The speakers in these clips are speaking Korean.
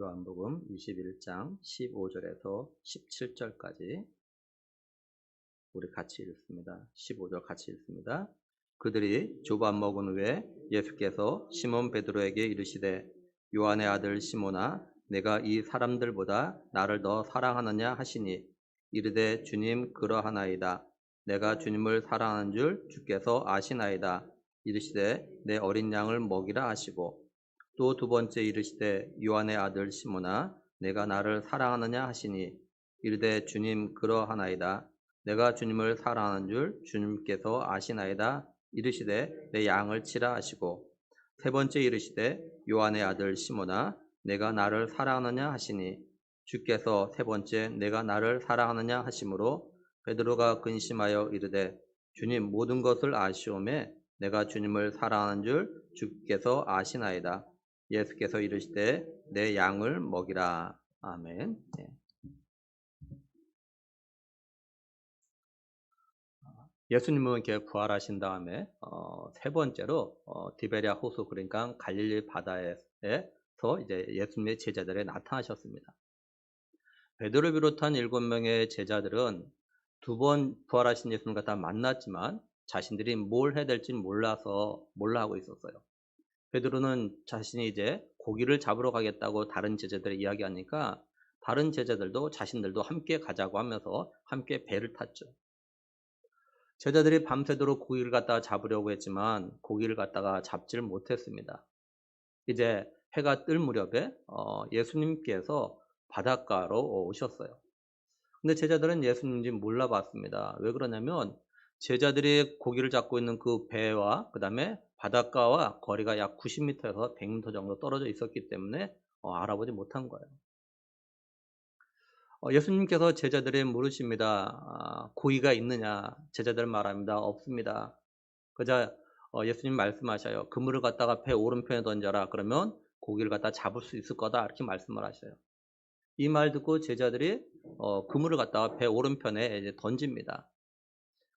요한복음 21장 15절에서 17절까지 우리 같이 읽습니다. 15절 같이 읽습니다. 그들이 조밥 먹은 후에 예수께서 시몬 베드로에게 이르시되 요한의 아들 시몬아 내가 이 사람들보다 나를 더 사랑하느냐 하시니 이르되 주님 그러하나이다. 내가 주님을 사랑하는 줄 주께서 아시나이다. 이르시되 내 어린 양을 먹이라 하시고 또 두 번째 이르시되 요한의 아들 시몬아 내가 나를 사랑하느냐 하시니 이르되 주님 그러하나이다. 내가 주님을 사랑하는 줄 주님께서 아시나이다. 이르시되 내 양을 치라 하시고 세 번째 이르시되 요한의 아들 시몬아 내가 나를 사랑하느냐 하시니 주께서 세 번째 내가 나를 사랑하느냐 하심으로 베드로가 근심하여 이르되 주님 모든 것을 아시오매 내가 주님을 사랑하는 줄 주께서 아시나이다. 예수께서 이르시되 내 양을 먹이라. 아멘. 네. 예수님은 이렇게 부활하신 다음에 세 번째로 디베랴 호수 그러니까 갈릴리 바다에서 이제 예수님의 제자들에 나타나셨습니다. 베드로 비롯한 7명의 제자들은 두 번 부활하신 예수님 갖다 만났지만 자신들이 뭘 해야 될지 몰라 하고 있었어요. 베드로는 자신이 이제 고기를 잡으러 가겠다고 다른 제자들이 이야기하니까 다른 제자들도 자신들도 함께 가자고 하면서 함께 배를 탔죠. 제자들이 밤새도록 고기를 갖다가 잡으려고 했지만 고기를 갖다가 잡지를 못했습니다. 이제 해가 뜰 무렵에 예수님께서 바닷가로 오셨어요. 근데 제자들은 예수님인지 몰라봤습니다. 왜 그러냐면 제자들이 고기를 잡고 있는 그 배와 그 다음에 바닷가와 거리가 약 90m에서 100m 정도 떨어져 있었기 때문에 알아보지 못한 거예요. 예수님께서 제자들에게 물으십니다. 고기가 있느냐? 제자들은 말합니다. 없습니다. 그자 예수님 말씀하셔요. 그물을 갖다가 배 오른편에 던져라. 그러면 고기를 갖다 잡을 수 있을 거다. 이렇게 말씀을 하셔요. 이 말 듣고 제자들이 그물을 갖다가 배 오른편에 이제 던집니다.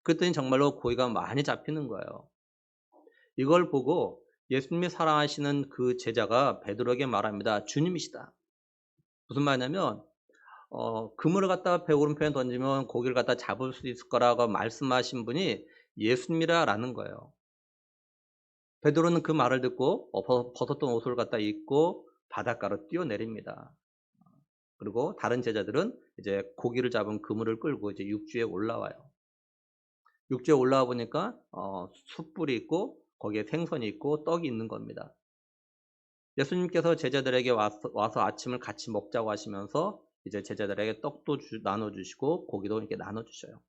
그랬더니 정말로 고기가 많이 잡히는 거예요. 이걸 보고 예수님이 사랑하시는 그 제자가 베드로에게 말합니다. 주님이시다. 무슨 말이냐면 그물을 갖다가 배 오른편에 던지면 고기를 갖다 잡을 수 있을 거라고 말씀하신 분이 예수님이라는 거예요. 베드로는 그 말을 듣고 벗었던 옷을 갖다 입고 바닷가로 뛰어내립니다. 그리고 다른 제자들은 이제 고기를 잡은 그물을 끌고 이제 육지에 올라와요. 육지에 올라와 보니까 숯불이 있고 거기에 생선이 있고 떡이 있는 겁니다. 예수님께서 제자들에게 와서 아침을 같이 먹자고 하시면서 이제 제자들에게 떡도 나눠주시고 고기도 이렇게 나눠주셔요.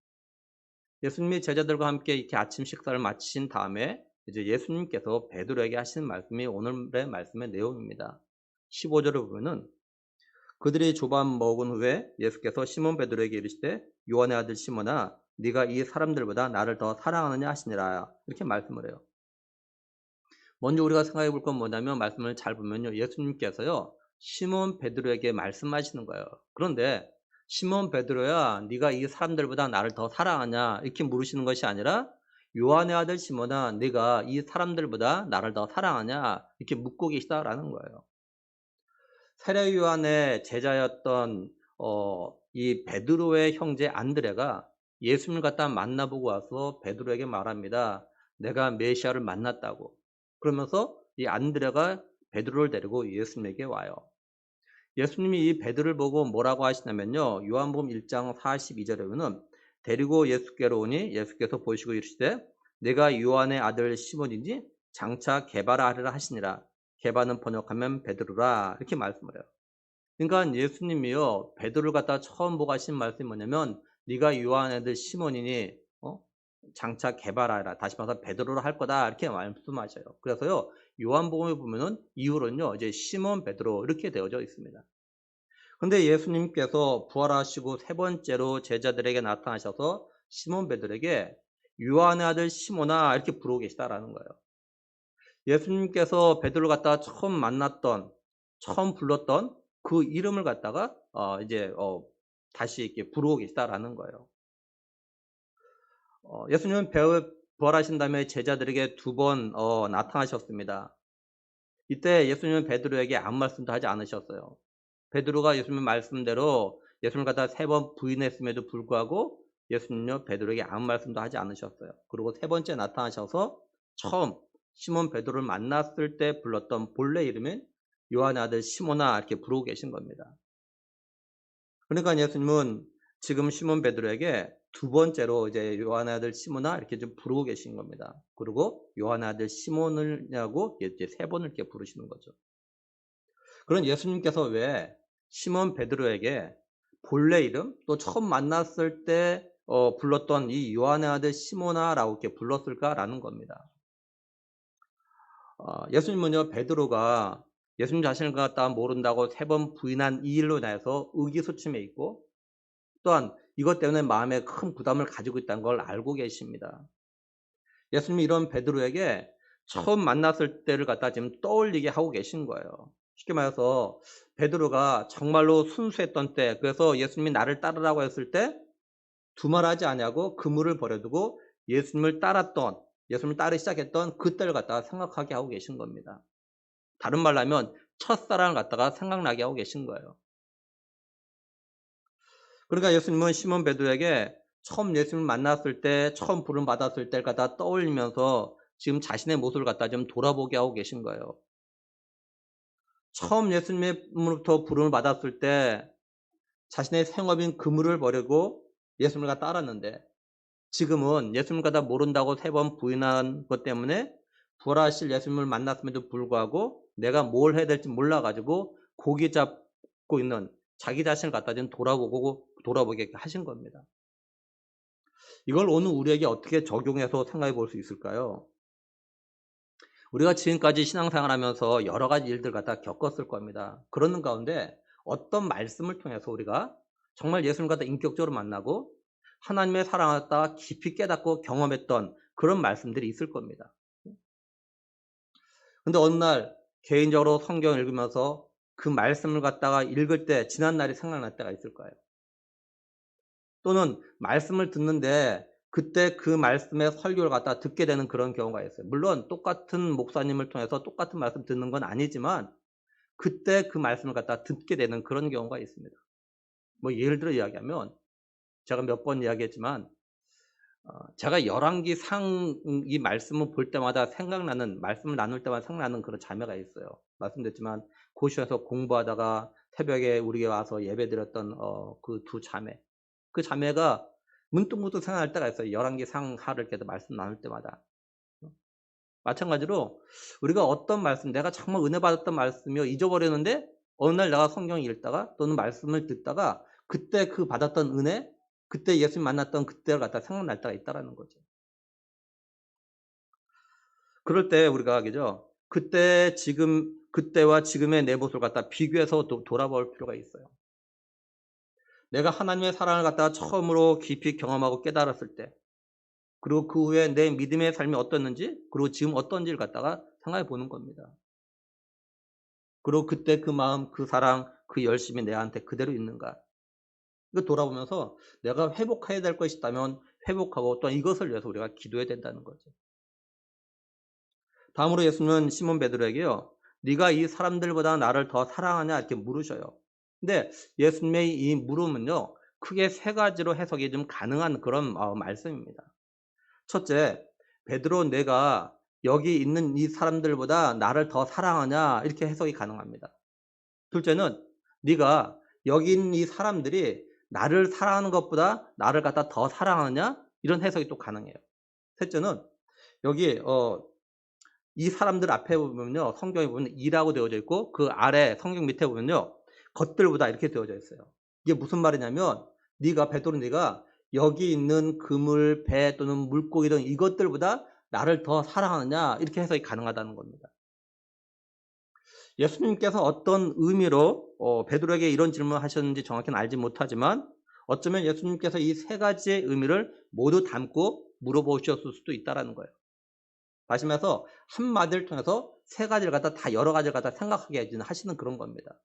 예수님이 제자들과 함께 이렇게 아침 식사를 마치신 다음에 이제 예수님께서 베드로에게 하시는 말씀이 오늘의 말씀의 내용입니다. 15절을 보면은 그들이 조밥 먹은 후에 예수께서 시몬 베드로에게 이르시되 요한의 아들 시몬아 네가 이 사람들보다 나를 더 사랑하느냐 하시니라 이렇게 말씀을 해요. 먼저 우리가 생각해 볼 건 뭐냐면 말씀을 잘 보면요. 예수님께서요. 시몬 베드로에게 말씀하시는 거예요. 그런데 시몬 베드로야 네가 이 사람들보다 나를 더 사랑하냐 이렇게 물으시는 것이 아니라 요한의 아들 시몬아 네가 이 사람들보다 나를 더 사랑하냐 이렇게 묻고 계시다라는 거예요. 세례 요한의 제자였던 이 베드로의 형제 안드레가 예수님을 갖다 만나보고 와서 베드로에게 말합니다. 내가 메시아를 만났다고. 그러면서 이 안드레가 베드로를 데리고 예수님에게 와요. 예수님이 이 베드로를 보고 뭐라고 하시냐면요. 요한복음 1장 42절에 보면 데리고 예수께로 오니 예수께서 보시고 이르시되 내가 요한의 아들 시몬이니 장차 게바라 하리라 하시니라. 게바는 번역하면 베드로라 이렇게 말씀을 해요. 그러니까 예수님이요 베드로를 갖다 처음 보고 하신 말씀이 뭐냐면 네가 요한의 아들 시몬이니 장차 개발하라. 다시 말해서 베드로로 할 거다. 이렇게 말씀하셔요. 그래서요, 요한복음에 보면은 이후로는요, 이제 시몬 베드로 이렇게 되어져 있습니다. 근데 예수님께서 부활하시고 세 번째로 제자들에게 나타나셔서 시몬 베드로에게 요한의 아들 시몬아 이렇게 부르고 계시다라는 거예요. 예수님께서 베드로를 갖다가 처음 불렀던 그 이름을 갖다가 다시 이렇게 부르고 계시다라는 거예요. 예수님은 부활하신 다음에 제자들에게 두 번 나타나셨습니다. 이때 예수님은 베드로에게 아무 말씀도 하지 않으셨어요. 베드로가 예수님 말씀대로 예수님을 갖다 3번 부인했음에도 불구하고 예수님은요 베드로에게 아무 말씀도 하지 않으셨어요. 그리고 3번째 나타나셔서 처음 시몬 베드로를 만났을 때 불렀던 본래 이름인 요한의 아들 시몬아 이렇게 부르고 계신 겁니다. 그러니까 예수님은 지금 시몬 베드로에게 두 번째로 이제 요한의 아들 시몬아 이렇게 좀 부르고 계신 겁니다. 그리고 요한의 아들 시몬을냐고 이제 3번을 이렇게 부르시는 거죠. 그런 예수님께서 왜 시몬 베드로에게 본래 이름 또 처음 만났을 때 불렀던 이 요한의 아들 시몬아라고 이렇게 불렀을까라는 겁니다. 예수님은요 베드로가 예수님 자신을 갖다 모른다고 3번 부인한 이 일로 인해서 의기소침해 있고 또한 이것 때문에 마음에 큰 부담을 가지고 있다는 걸 알고 계십니다. 예수님이 이런 베드로에게 처음 만났을 때를 갖다 지금 떠올리게 하고 계신 거예요. 쉽게 말해서 베드로가 정말로 순수했던 때, 그래서 예수님이 나를 따르라고 했을 때 두말하지 아니하고 그물을 버려두고 예수님을 따랐던, 예수님을 따르기 시작했던 그때를 갖다가 생각하게 하고 계신 겁니다. 다른 말로 하면 첫사랑을 갖다가 생각나게 하고 계신 거예요. 그러니까 예수님은 시몬 베드로에게 처음 예수님을 만났을 때, 처음 부름 받았을 때를 갖다 떠올리면서 지금 자신의 모습을 갖다 좀 돌아보게 하고 계신 거예요. 처음 예수님으로부터 부름을 받았을 때 자신의 생업인 그물을 버리고 예수님을 갖다 따랐는데 지금은 예수님을 갖다 모른다고 3번 부인한 것 때문에 부활하실 예수님을 만났음에도 불구하고 내가 뭘 해야 될지 몰라가지고 고기 잡고 있는 자기 자신을 갖다 좀 돌아보게 하신 겁니다. 이걸 오늘 우리에게 어떻게 적용해서 생각해 볼 수 있을까요? 우리가 지금까지 신앙생활하면서 여러 가지 일들 갖다 겪었을 겁니다. 그러는 가운데 어떤 말씀을 통해서 우리가 정말 예수님 갖다 인격적으로 만나고 하나님의 사랑을 갖다 깊이 깨닫고 경험했던 그런 말씀들이 있을 겁니다. 근데 어느 날 개인적으로 성경을 읽으면서 그 말씀을 갖다가 읽을 때 지난 날이 생각날 때가 있을 거예요. 또는 말씀을 듣는데 그때 그 말씀의 설교를 갖다 듣게 되는 그런 경우가 있어요. 물론 똑같은 목사님을 통해서 똑같은 말씀 듣는 건 아니지만 그때 그 말씀을 갖다 듣게 되는 그런 경우가 있습니다. 뭐 예를 들어 이야기하면 제가 몇 번 이야기했지만 제가 열왕기상 이 말씀을 볼 때마다 생각나는, 말씀을 나눌 때마다 생각나는 그런 자매가 있어요. 말씀드렸지만 고시원에서 공부하다가 새벽에 우리에게 와서 예배드렸던 그 두 자매. 그 자매가 문득문득 생각날 때가 있어요. 열왕기상하를 이렇게 말씀 나눌 때마다. 마찬가지로 우리가 어떤 말씀, 내가 정말 은혜 받았던 말씀이요 잊어버렸는데 어느 날 내가 성경을 읽다가 또는 말씀을 듣다가 그때 그 받았던 은혜, 그때 예수님 만났던 그때를 갖다 생각날 때가 있다라는 거죠. 그럴 때 우리가 그죠? 그때와 지금의 내 모습을 갖다 비교해서 돌아볼 필요가 있어요. 내가 하나님의 사랑을 갖다가 처음으로 깊이 경험하고 깨달았을 때, 그리고 그 후에 내 믿음의 삶이 어떻는지, 그리고 지금 어떤지를 갖다가 생각해 보는 겁니다. 그리고 그때 그 마음, 그 사랑, 그 열심이 내한테 그대로 있는가? 이거 돌아보면서 내가 회복해야 될 것이 있다면 회복하고 또 이것을 위해서 우리가 기도해야 된다는 거죠. 다음으로 예수님은 시몬 베드로에게요. 네가 이 사람들보다 나를 더 사랑하냐 이렇게 물으셔요. 근데 예수님의 이 물음은요. 크게 세 가지로 해석이 좀 가능한 그런 말씀입니다. 첫째, 베드로 내가 여기 있는 이 사람들보다 나를 더 사랑하냐 이렇게 해석이 가능합니다. 둘째는 네가 여기 있는 이 사람들이 나를 사랑하는 것보다 나를 갖다 더 사랑하느냐 이런 해석이 또 가능해요. 셋째는 여기 이 사람들 앞에 보면요 성경에 보면 이라고 되어져 있고 그 아래 성경 밑에 보면요 것들보다 이렇게 되어져 있어요. 이게 무슨 말이냐면 베드로 네가 여기 있는 그물, 배 또는 물고기 등 이것들보다 나를 더 사랑하느냐 이렇게 해석이 가능하다는 겁니다. 예수님께서 어떤 의미로 베드로에게 이런 질문을 하셨는지 정확히는 알지 못하지만 어쩌면 예수님께서 이 세 가지의 의미를 모두 담고 물어보셨을 수도 있다는 거예요. 다시 말해서 한마디를 통해서 세 가지를 갖다 다 여러 가지를 갖다 생각하게 하시는 그런 겁니다.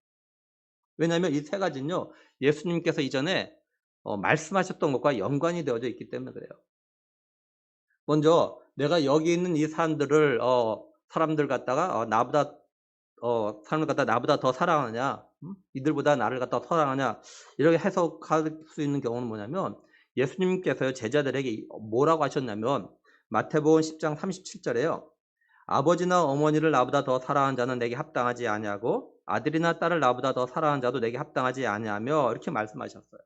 왜냐하면 이 세 가지는요. 예수님께서 이전에 말씀하셨던 것과 연관이 되어져 있기 때문에 그래요. 먼저 내가 여기 있는 이 사람들을 사람들 갖다가 나보다 더 사랑하느냐 이들보다 나를 갖다 사랑하냐 이렇게 해석할 수 있는 경우는 뭐냐면 예수님께서 제자들에게 뭐라고 하셨냐면 마태복음 10장 37절에요. 아버지나 어머니를 나보다 더 사랑하는 자는 내게 합당하지 아니하고 아들이나 딸을 나보다 더 사랑하는 자도 내게 합당하지 아니하며 이렇게 말씀하셨어요.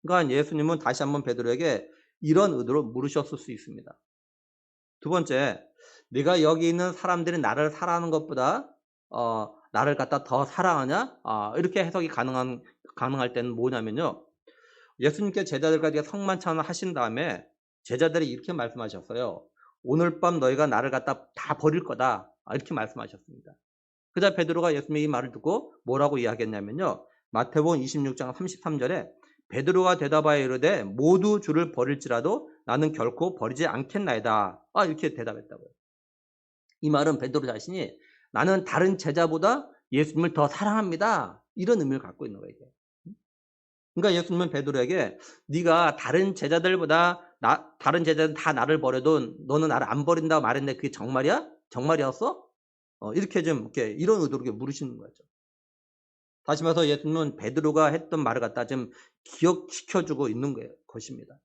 그러니까 예수님은 다시 한번 베드로에게 이런 의도로 물으셨을 수 있습니다. 두 번째, 네가 여기 있는 사람들이 나를 사랑하는 것보다 나를 갖다 더 사랑하냐? 이렇게 해석이 가능할 때는 뭐냐면요. 예수님께 제자들과 성만찬을 하신 다음에 제자들이 이렇게 말씀하셨어요. 오늘 밤 너희가 나를 갖다 다 버릴 거다. 이렇게 말씀하셨습니다. 그자 베드로가 예수님의 이 말을 듣고 뭐라고 이야기했냐면요. 마태복음 26장 33절에 베드로가 대답하여 이르되 모두 주를 버릴지라도 나는 결코 버리지 않겠나이다. 이렇게 대답했다고요. 이 말은 베드로 자신이 나는 다른 제자보다 예수님을 더 사랑합니다. 이런 의미를 갖고 있는 거예요. 그러니까 예수님은 베드로에게 네가 다른 제자들보다 다른 제자들 다 나를 버려도 너는 나를 안 버린다고 말했는데 그게 정말이야? 정말이었어? 이렇게 좀 이런 의도로 물으시는 거죠. 다시 말해서 예수님은 베드로가 했던 말을 갖다 좀 기억시켜주고 있는 것입니다.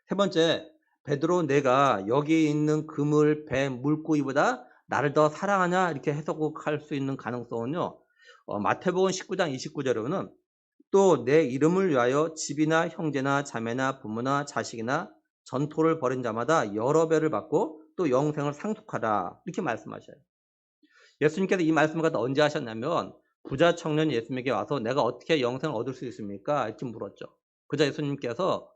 세 번째, 베드로 내가 여기 있는 그물, 배, 물고기보다 나를 더 사랑하냐 이렇게 해석할 수 있는 가능성은요. 마태복음 19장 29절에는 또 내 이름을 위하여 집이나 형제나 자매나 부모나 자식이나 전토를 벌인 자마다 여러 배를 받고 또 영생을 상속하라 이렇게 말씀하셔요. 예수님께서 이 말씀을 갖다 언제 하셨냐면 부자 청년이 예수님에게 와서 내가 어떻게 영생을 얻을 수 있습니까? 이렇게 물었죠. 그자 예수님께서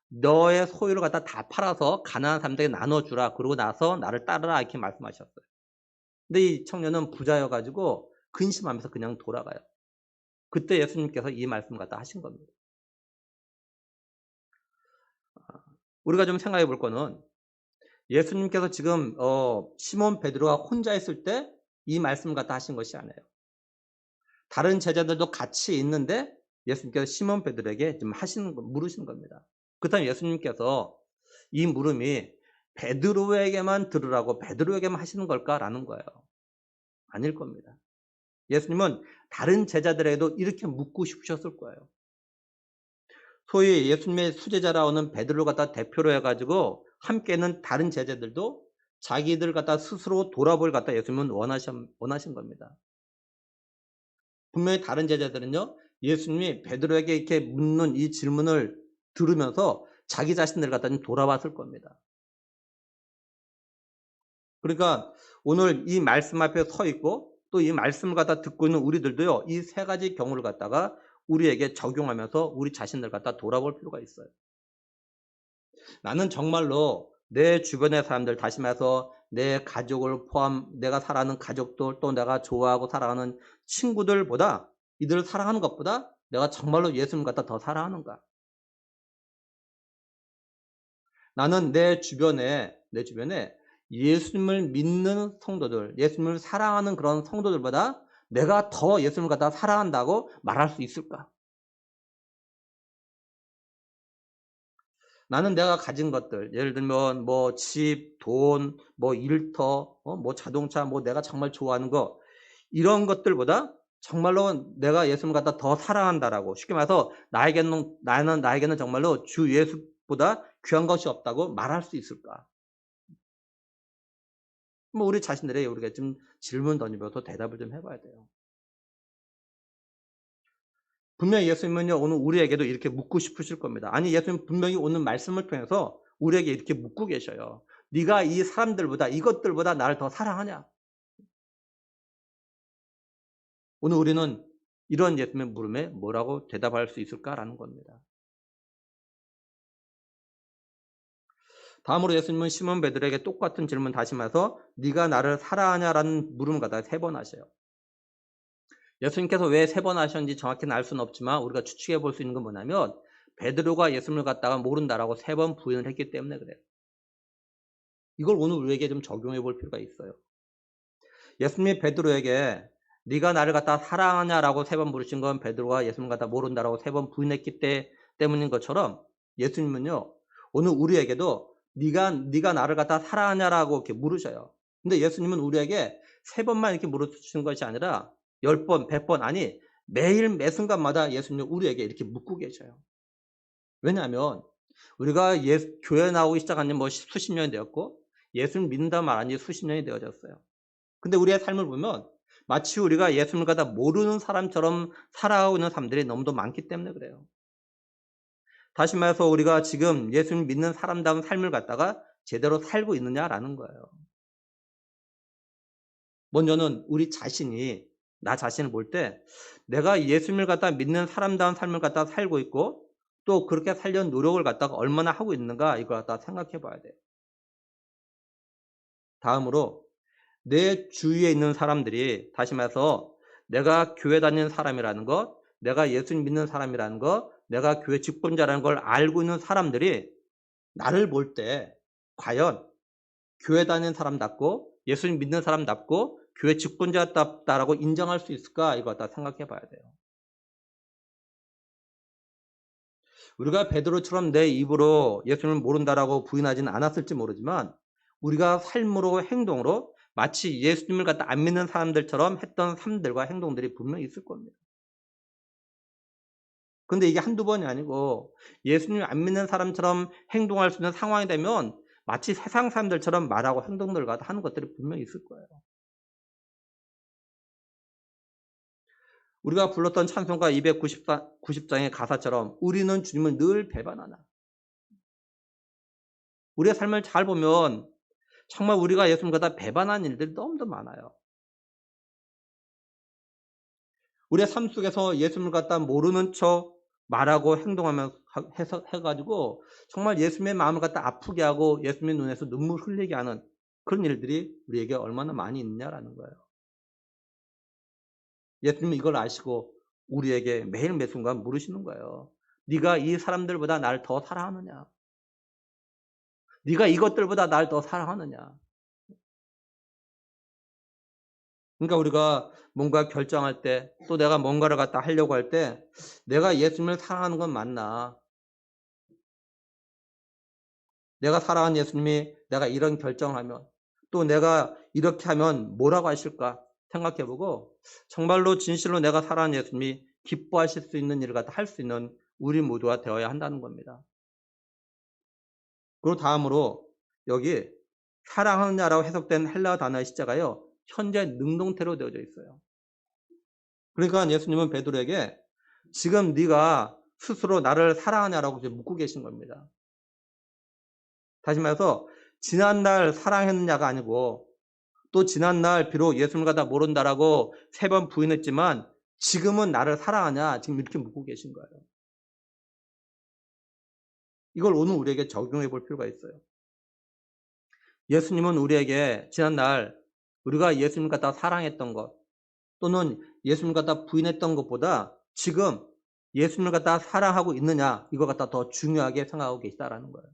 너의 소유를 갖다 다 팔아서 가난한 사람들에게 나눠주라. 그러고 나서 나를 따르라 이렇게 말씀하셨어요. 근데 이 청년은 부자여가지고 근심하면서 그냥 돌아가요. 그때 예수님께서 이 말씀 갖다 하신 겁니다. 우리가 좀 생각해 볼 거는 예수님께서 지금 시몬 베드로가 혼자 있을 때 이 말씀 갖다 하신 것이 아니에요. 다른 제자들도 같이 있는데 예수님께서 시몬 베드로에게 좀 물으시는 겁니다. 그렇다면 예수님께서 이 물음이 베드로에게만 들으라고 베드로에게만 하시는 걸까라는 거예요. 아닐 겁니다. 예수님은 다른 제자들에게도 이렇게 묻고 싶으셨을 거예요. 소위 예수님의 수제자라고는 베드로를 갖다 대표로 해가지고 함께 있는 다른 제자들도 자기들 갖다 스스로 돌아볼 갖다 예수님은 원하신 겁니다. 분명히 다른 제자들은요, 예수님이 베드로에게 이렇게 묻는 이 질문을 들으면서 자기 자신들 갖다 좀 돌아봤을 겁니다. 그러니까 오늘 이 말씀 앞에 서 있고 또 이 말씀을 갖다 듣고 있는 우리들도요, 이 세 가지 경우를 갖다가 우리에게 적용하면서 우리 자신들 갖다 돌아볼 필요가 있어요. 나는 정말로 내 주변의 사람들, 다시 말해서 내 가족을 내가 사랑하는 가족들, 또 내가 좋아하고 사랑하는 친구들보다, 이들을 사랑하는 것보다 내가 정말로 예수님 갖다 더 사랑하는가? 나는 내 주변에 예수님을 믿는 성도들, 예수님을 사랑하는 그런 성도들보다 내가 더 예수님을 갖다 사랑한다고 말할 수 있을까? 나는 내가 가진 것들, 예를 들면 뭐 집, 돈, 뭐 일터, 뭐 자동차, 뭐 내가 정말 좋아하는 거, 이런 것들보다 정말로 내가 예수님을 갖다 더 사랑한다라고, 쉽게 말해서 나에게는 정말로 주 예수보다 귀한 것이 없다고 말할 수 있을까? 뭐 우리 자신들에게 우리가 좀 질문 던지면서 대답을 좀 해봐야 돼요. 분명히 예수님은요, 오늘 우리에게도 이렇게 묻고 싶으실 겁니다. 아니, 예수님 분명히 오늘 말씀을 통해서 우리에게 이렇게 묻고 계셔요. 네가 이 사람들보다, 이것들보다 나를 더 사랑하냐? 오늘 우리는 이런 예수님의 물음에 뭐라고 대답할 수 있을까라는 겁니다. 다음으로 예수님은 시몬 베드로에게 똑같은 질문 다시 말해서 네가 나를 사랑하냐라는 물음을 갖다가 3번 하셔요. 예수님께서 왜 3번 하셨는지 정확히는 알 수는 없지만 우리가 추측해 볼 수 있는 건 뭐냐면 베드로가 예수님을 갖다가 모른다라고 3번 부인을 했기 때문에 그래요. 이걸 오늘 우리에게 좀 적용해 볼 필요가 있어요. 예수님이 베드로에게 네가 나를 갖다 사랑하냐라고 3번 물으신 건 베드로가 예수님을 갖다 모른다라고 3번 부인했기 때문인 것처럼 예수님은요, 오늘 우리에게도 네가 나를 갖다 사랑하냐라고 이렇게 물으셔요. 근데 예수님은 우리에게 3번만 이렇게 물으시는 것이 아니라 10번, 100번 아니 매일 매순간마다 예수님이 우리에게 이렇게 묻고 계셔요. 왜냐하면 우리가 교회 나오기 시작한 지 뭐 수십 년이 되었고 예수를 믿는다 말한 지 수십 년이 되어졌어요. 근데 우리의 삶을 보면 마치 우리가 예수님을 갖다 모르는 사람처럼 살아가고 있는 사람들이 너무도 많기 때문에 그래요. 다시 말해서 우리가 지금 예수님 믿는 사람다운 삶을 갖다가 제대로 살고 있느냐라는 거예요. 먼저는 우리 자신이 나 자신을 볼 때 내가 예수님을 갖다 믿는 사람다운 삶을 갖다 살고 있고 또 그렇게 살려는 노력을 갖다가 얼마나 하고 있는가 이걸 갖다 생각해 봐야 돼요. 다음으로 내 주위에 있는 사람들이 다시 말해서 내가 교회 다니는 사람이라는 것, 내가 예수님 믿는 사람이라는 것, 내가 교회 직분자라는 걸 알고 있는 사람들이 나를 볼 때 과연 교회 다니는 사람답고 예수님 믿는 사람답고 교회 직분자답다라고 인정할 수 있을까? 이거 갖다 생각해 봐야 돼요. 우리가 베드로처럼 내 입으로 예수님을 모른다라고 부인하지는 않았을지 모르지만 우리가 삶으로 행동으로 마치 예수님을 갖다 안 믿는 사람들처럼 했던 삶들과 행동들이 분명히 있을 겁니다. 근데 이게 한두 번이 아니고 예수님을 안 믿는 사람처럼 행동할 수 있는 상황이 되면 마치 세상 사람들처럼 말하고 행동들을 갖다 하는 것들이 분명히 있을 거예요. 우리가 불렀던 찬송가 290장의 가사처럼 우리는 주님을 늘 배반하나. 우리의 삶을 잘 보면 정말 우리가 예수님을 갖다 배반한 일들이 너무도 많아요. 우리의 삶 속에서 예수님을 갖다 모르는 척 말하고 행동하면서 해가지고 정말 예수님의 마음을 갖다 아프게 하고 예수님의 눈에서 눈물 흘리게 하는 그런 일들이 우리에게 얼마나 많이 있느냐라는 거예요. 예수님은 이걸 아시고 우리에게 매일 매 순간 물으시는 거예요. 네가 이 사람들보다 나를 더 사랑하느냐? 네가 이것들보다 나를 더 사랑하느냐? 그러니까 우리가 뭔가 결정할 때 또 내가 뭔가를 갖다 하려고 할 때 내가 예수님을 사랑하는 건 맞나? 내가 사랑하는 예수님이 내가 이런 결정을 하면 또 내가 이렇게 하면 뭐라고 하실까 생각해 보고 정말로 진실로 내가 사랑하는 예수님이 기뻐하실 수 있는 일을 갖다 할 수 있는 우리 모두가 되어야 한다는 겁니다. 그리고 다음으로 여기 사랑하느냐라고 해석된 헬라어 단어의 시제가요. 현재 능동태로 되어져 있어요. 그러니까 예수님은 베드로에게 지금 네가 스스로 나를 사랑하냐라고 묻고 계신 겁니다. 다시 말해서 지난날 사랑했느냐가 아니고 또 지난날 비록 예수님을 갖다 모른다라고 3번 부인했지만 지금은 나를 사랑하냐 지금 이렇게 묻고 계신 거예요. 이걸 오늘 우리에게 적용해 볼 필요가 있어요. 예수님은 우리에게 지난날 우리가 예수님을 갖다 사랑했던 것 또는 예수님을 갖다 부인했던 것보다 지금 예수님을 갖다 사랑하고 있느냐 이거 갖다 더 중요하게 생각하고 계시다라는 거예요.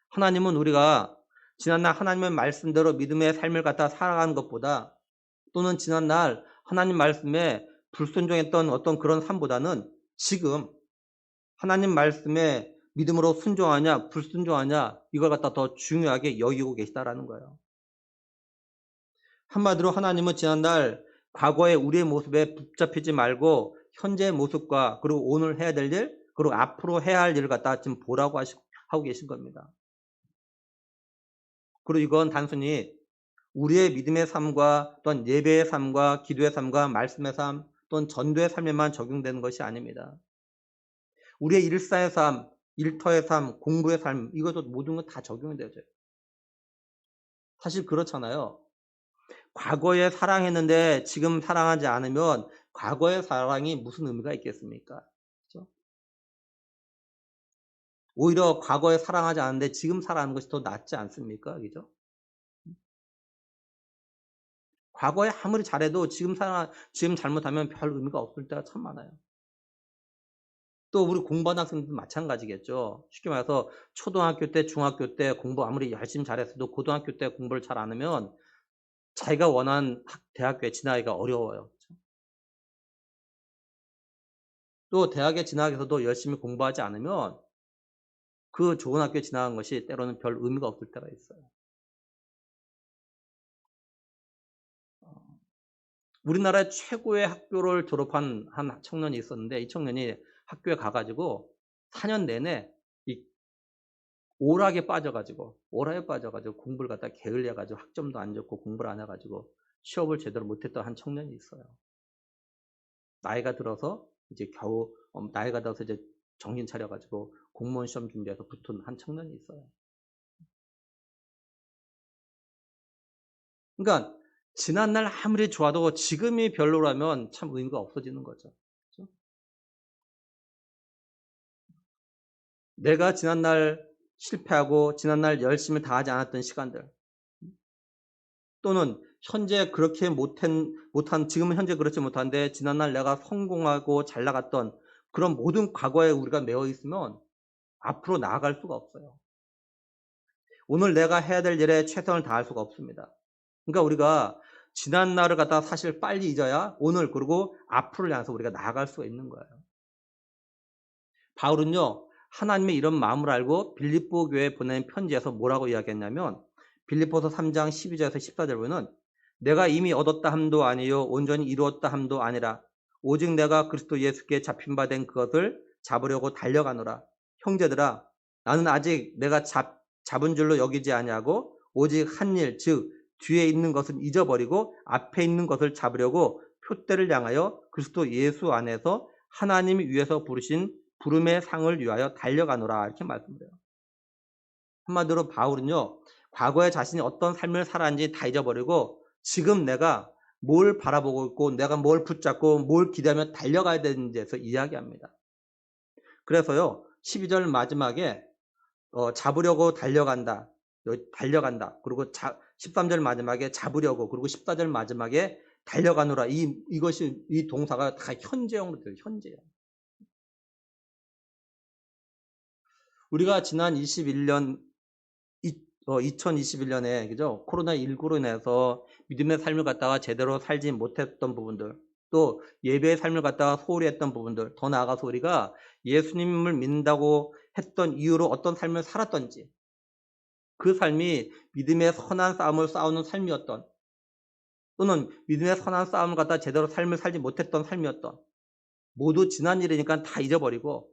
하나님은 우리가 지난날 하나님의 말씀대로 믿음의 삶을 갖다 살아가는 것보다 또는 지난날 하나님 말씀에 불순종했던 어떤 그런 삶보다는 지금 하나님 말씀에 믿음으로 순종하냐 불순종하냐 이걸 갖다 더 중요하게 여기고 계시다라는 거예요. 한마디로 하나님은 지난날 과거의 우리의 모습에 붙잡히지 말고 현재의 모습과 그리고 오늘 해야 될 일 그리고 앞으로 해야 할 일을 갖다 지금 보라고 하고 계신 겁니다. 그리고 이건 단순히 우리의 믿음의 삶과 또는 예배의 삶과 기도의 삶과 말씀의 삶 또는 전도의 삶에만 적용되는 것이 아닙니다. 우리의 일상의 삶, 일터의 삶, 공부의 삶 이것도 모든 건 다 적용이 되어져요. 사실 그렇잖아요. 과거에 사랑했는데 지금 사랑하지 않으면 과거의 사랑이 무슨 의미가 있겠습니까? 그렇죠? 오히려 과거에 사랑하지 않는데 지금 사랑하는 것이 더 낫지 않습니까? 그죠? 과거에 아무리 잘해도 지금 잘못하면 별 의미가 없을 때가 참 많아요. 또 우리 공부하는 학생들도 마찬가지겠죠. 쉽게 말해서 초등학교 때, 중학교 때 공부 아무리 열심히 잘했어도 고등학교 때 공부를 잘 안 하면 자기가 원하는 대학교에 진학하기가 어려워요. 또 대학에 진학해서도 열심히 공부하지 않으면 그 좋은 학교에 진학한 것이 때로는 별 의미가 없을 때가 있어요. 우리나라의 최고의 학교를 졸업한 한 청년이 있었는데 이 청년이 학교에 가 가지고 4년 내내 이 오락에 빠져 가지고 공부를 갖다가 게을리해 가지고 학점도 안 좋고 공부를 안 해 가지고 취업을 제대로 못 했던 한 청년이 있어요. 나이가 들어서 이제 겨우 나이가 들어서 이제 정신 차려 가지고 공무원 시험 준비해서 붙은 한 청년이 있어요. 그러니까 지난날 아무리 좋아도 지금이 별로라면 참 의미가 없어지는 거죠. 그죠? 내가 지난날 실패하고 지난날 열심히 다하지 않았던 시간들 또는 현재 그렇게 못한 지금은 현재 그렇지 못한데 지난날 내가 성공하고 잘 나갔던 그런 모든 과거에 우리가 매여 있으면 앞으로 나아갈 수가 없어요. 오늘 내가 해야 될 일에 최선을 다할 수가 없습니다. 그러니까 우리가 지난날을 갖다가 사실 빨리 잊어야 오늘 그리고 앞으로를 향해서 우리가 나아갈 수가 있는 거예요. 바울은요. 하나님의 이런 마음을 알고 빌립보 교회에 보낸 편지에서 뭐라고 이야기했냐면 빌립보서 3장 12절에서 14절 보면 내가 이미 얻었다 함도 아니요 온전히 이루었다 함도 아니라 오직 내가 그리스도 예수께 잡힌 바 된 그것을 잡으려고 달려가노라. 형제들아 나는 아직 내가 잡은 줄로 여기지 아니하고 오직 한 일 즉 뒤에 있는 것은 잊어버리고 앞에 있는 것을 잡으려고 표대를 향하여 그리스도 예수 안에서 하나님이 위에서 부르신 부름의 상을 위하여 달려가노라 이렇게 말씀드려요. 한마디로 바울은요. 과거에 자신이 어떤 삶을 살았는지 다 잊어버리고 지금 내가 뭘 바라보고 있고 내가 뭘 붙잡고 뭘 기대하며 달려가야 되는지에 대해서 이야기합니다. 그래서요. 12절 마지막에 잡으려고 달려간다. 달려간다. 그리고 13절 마지막에 잡으려고 그리고 14절 마지막에 달려가노라. 이것이 이 동사가 다 현재형으로 돼요. 현재형. 우리가 지난 21년 2021년에 그죠? 코로나19로 인해서 믿음의 삶을 갖다가 제대로 살지 못했던 부분들, 또 예배의 삶을 갖다가 소홀히 했던 부분들, 더 나아가서 우리가 예수님을 믿는다고 했던 이유로 어떤 삶을 살았던지, 그 삶이 믿음의 선한 싸움을 싸우는 삶이었던, 또는 믿음의 선한 싸움을 갖다가 제대로 삶을 살지 못했던 삶이었던, 모두 지난 일이니까 다 잊어버리고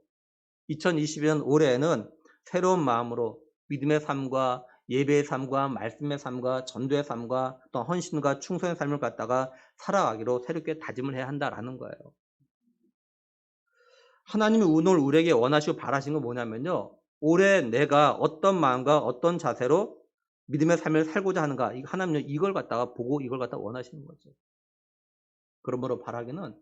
2022년 올해에는 새로운 마음으로 믿음의 삶과 예배의 삶과 말씀의 삶과 전도의 삶과 또 헌신과 충성의 삶을 갖다가 살아가기로 새롭게 다짐을 해야 한다라는 거예요. 하나님이 오늘 우리에게 원하시고 바라신 건 뭐냐면요. 올해 내가 어떤 마음과 어떤 자세로 믿음의 삶을 살고자 하는가. 하나님은 이걸 갖다가 보고 이걸 갖다가 원하시는 거죠. 그러므로 바라기는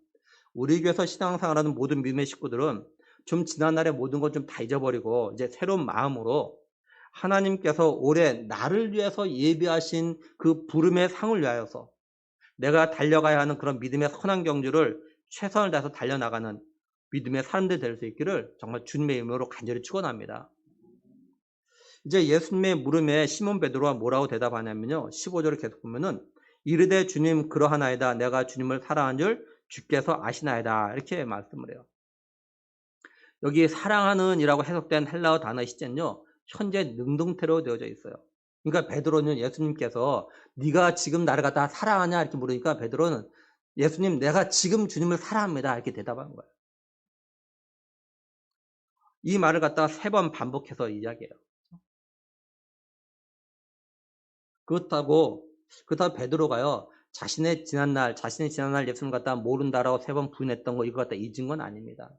우리 교회에서 신앙생활하는 모든 믿음의 식구들은 좀 지난날의 모든 것 좀 다 잊어버리고 이제 새로운 마음으로 하나님께서 올해 나를 위해서 예비하신 그 부름의 상을 위하여서 내가 달려가야 하는 그런 믿음의 선한 경주를 최선을 다해서 달려나가는 믿음의 사람들이 될 수 있기를 정말 주님의 이름으로 간절히 축원합니다. 이제 예수님의 물음에 시몬 베드로가 뭐라고 대답하냐면요. 15절을 계속 보면은 이르되 주님 그러하나이다. 내가 주님을 사랑한 줄 주께서 아시나이다. 이렇게 말씀을 해요. 여기 사랑하는 이라고 해석된 헬라어 단어의 시제는요. 현재 능동태로 되어져 있어요. 그러니까 베드로는 예수님께서 네가 지금 나를 갖다 사랑하냐 이렇게 물으니까 베드로는 예수님 내가 지금 주님을 사랑합니다. 이렇게 대답한 거예요. 이 말을 갖다가 3번 반복해서 이야기해요. 그렇다고 베드로가요. 자신의 지난날 예수님을 갖다가 모른다라고 3번 부인했던 거 이거 갖다 잊은 건 아닙니다.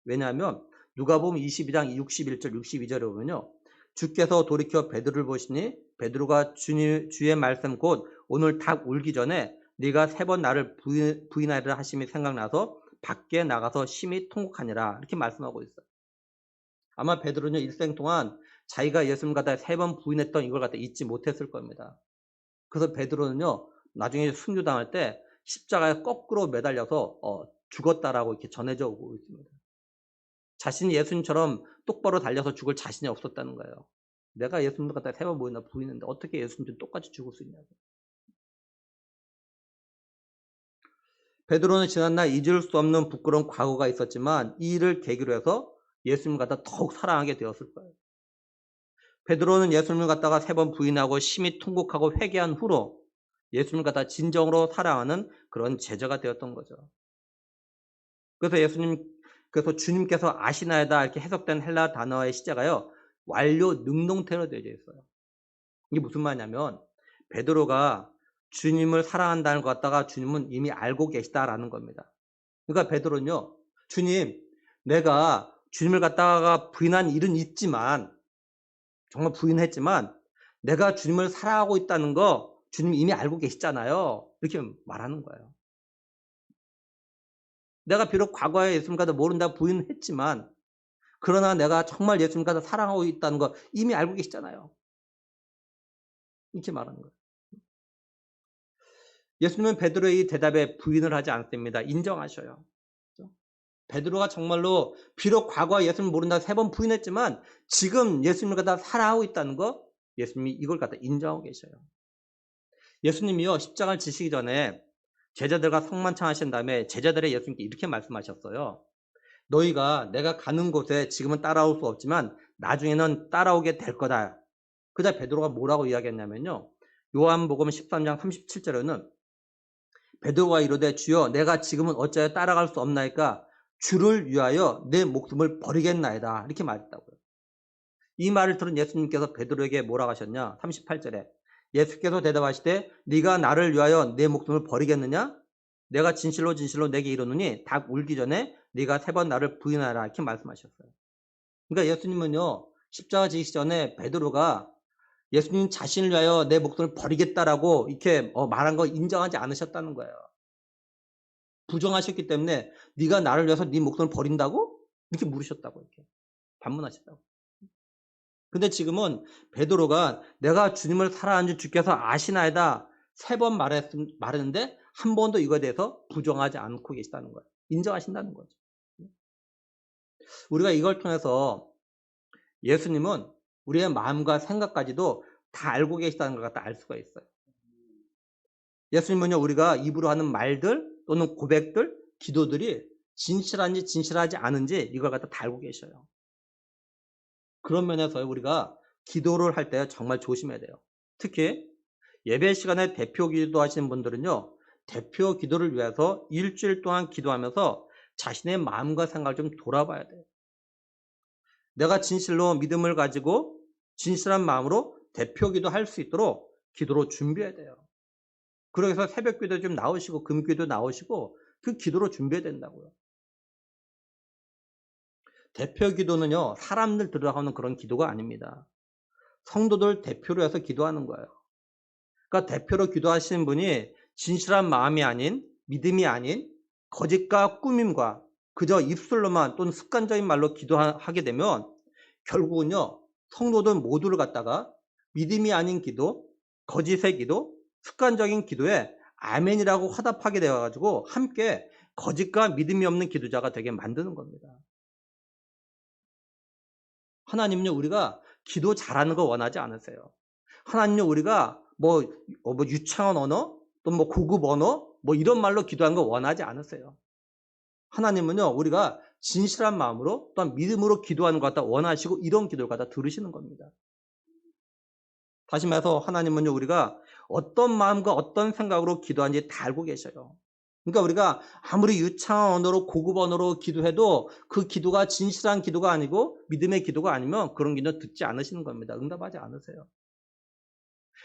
왜냐하면 누가복음 22장 61절 62절에 보면요. 주께서 돌이켜 베드로를 보시니 베드로가 주의 말씀 곧 오늘 닭 울기 전에 네가 3번 나를 부인하리라 하심이 생각나서 밖에 나가서 심히 통곡하니라 이렇게 말씀하고 있어요. 아마 베드로는 일생 동안 자기가 예수님 갖다 3번 부인했던 이걸 갖다 잊지 못했을 겁니다. 그래서 베드로는요. 나중에 순교당할 때 십자가에 거꾸로 매달려서 죽었다라고 이렇게 전해져 오고 있습니다. 자신이 예수님처럼 똑바로 달려서 죽을 자신이 없었다는 거예요. 내가 예수님을 갖다 3번 부인했는데 어떻게 예수님도 똑같이 죽을 수 있냐고. 베드로는 지난날 잊을 수 없는 부끄러운 과거가 있었지만 이 일을 계기로 해서 예수님을 갖다 더욱 사랑하게 되었을 거예요. 베드로는 예수님을 갖다가 3번 부인하고 심히 통곡하고 회개한 후로 예수님을 갖다 진정으로 사랑하는 그런 제자가 되었던 거죠. 그래서 주님께서 아시나이다 이렇게 해석된 헬라 단어의 시제가요. 완료 능동태로 되어져 있어요. 이게 무슨 말이냐면 베드로가 주님을 사랑한다는 것 갖다가 주님은 이미 알고 계시다라는 겁니다. 그러니까 베드로는요. 주님, 내가 주님을 갖다가 부인한 일은 있지만 정말 부인했지만 내가 주님을 사랑하고 있다는 거 주님이 이미 알고 계시잖아요. 이렇게 말하는 거예요. 내가 비록 과거에 예수님을 갖다 모른다 부인했지만 그러나 내가 정말 예수님을 갖다 사랑하고 있다는 거 이미 알고 계시잖아요. 이렇게 말하는 거예요. 예수님은 베드로의 이 대답에 부인을 하지 않습니다. 인정하셔요. 베드로가 정말로 비록 과거에 예수님을 모른다 3번 부인했지만 지금 예수님을 갖다 사랑하고 있다는 거 예수님이 이걸 갖다 인정하고 계셔요. 예수님이요 십자가를 지시기 전에 제자들과 성만찬 하신 다음에 제자들의 예수님께 이렇게 말씀하셨어요. 너희가 내가 가는 곳에 지금은 따라올 수 없지만 나중에는 따라오게 될 거다. 그자 베드로가 뭐라고 이야기했냐면요. 요한복음 13장 37절에는 베드로가 이르되 주여 내가 지금은 어찌하여 따라갈 수 없나이까 주를 위하여 내 목숨을 버리겠나이다. 이렇게 말했다고요. 이 말을 들은 예수님께서 베드로에게 뭐라고 하셨냐? 38절에 예수께서 대답하시되 네가 나를 위하여 내 목숨을 버리겠느냐? 내가 진실로 진실로 내게 이르노니 닭 울기 전에 네가 3번 나를 부인하라 이렇게 말씀하셨어요. 그러니까 예수님은요. 십자가 지기 전에 베드로가 예수님 자신을 위하여 내 목숨을 버리겠다라고 이렇게 말한 거 인정하지 않으셨다는 거예요. 부정하셨기 때문에 네가 나를 위해서 네 목숨을 버린다고? 이렇게 물으셨다고 이렇게 반문하셨다고. 근데 지금은 베드로가 내가 주님을 사랑하는 줄 주께서 아시나이다 3번 말했는데 한 번도 이거에 대해서 부정하지 않고 계시다는 거예요. 인정하신다는 거죠. 우리가 이걸 통해서 예수님은 우리의 마음과 생각까지도 다 알고 계시다는 걸 갖다 알 수가 있어요. 예수님은요, 우리가 입으로 하는 말들 또는 고백들, 기도들이 진실한지 진실하지 않은지 이걸 갖다 다 알고 계셔요. 그런 면에서 우리가 기도를 할 때 정말 조심해야 돼요. 특히 예배 시간에 대표 기도하시는 분들은요, 대표 기도를 위해서 일주일 동안 기도하면서 자신의 마음과 생각을 좀 돌아봐야 돼요. 내가 진실로 믿음을 가지고 진실한 마음으로 대표 기도할 수 있도록 기도로 준비해야 돼요. 그래서 새벽 기도 좀 나오시고 금 기도 나오시고 그 기도로 준비해야 된다고요. 대표 기도는요. 사람들 들어가는 그런 기도가 아닙니다. 성도들 대표로 해서 기도하는 거예요. 그러니까 대표로 기도하시는 분이 진실한 마음이 아닌 믿음이 아닌 거짓과 꾸밈과 그저 입술로만 또는 습관적인 말로 기도하게 되면 결국은요. 성도들 모두를 갖다가 믿음이 아닌 기도, 거짓의 기도, 습관적인 기도에 아멘이라고 화답하게 되어가지고 함께 거짓과 믿음이 없는 기도자가 되게 만드는 겁니다. 하나님은요, 우리가 기도 잘하는 거 원하지 않으세요. 하나님은요, 우리가 뭐 유창한 언어, 또 뭐 고급 언어, 뭐 이런 말로 기도하는 거 원하지 않으세요. 하나님은요, 우리가 진실한 마음으로 또한 믿음으로 기도하는 것 갖다 원하시고 이런 기도를 갖다 들으시는 겁니다. 다시 말해서 하나님은요, 우리가 어떤 마음과 어떤 생각으로 기도하는지 다 알고 계셔요. 그러니까 우리가 아무리 유창한 언어로 고급 언어로 기도해도 그 기도가 진실한 기도가 아니고 믿음의 기도가 아니면 그런 기도 듣지 않으시는 겁니다. 응답하지 않으세요.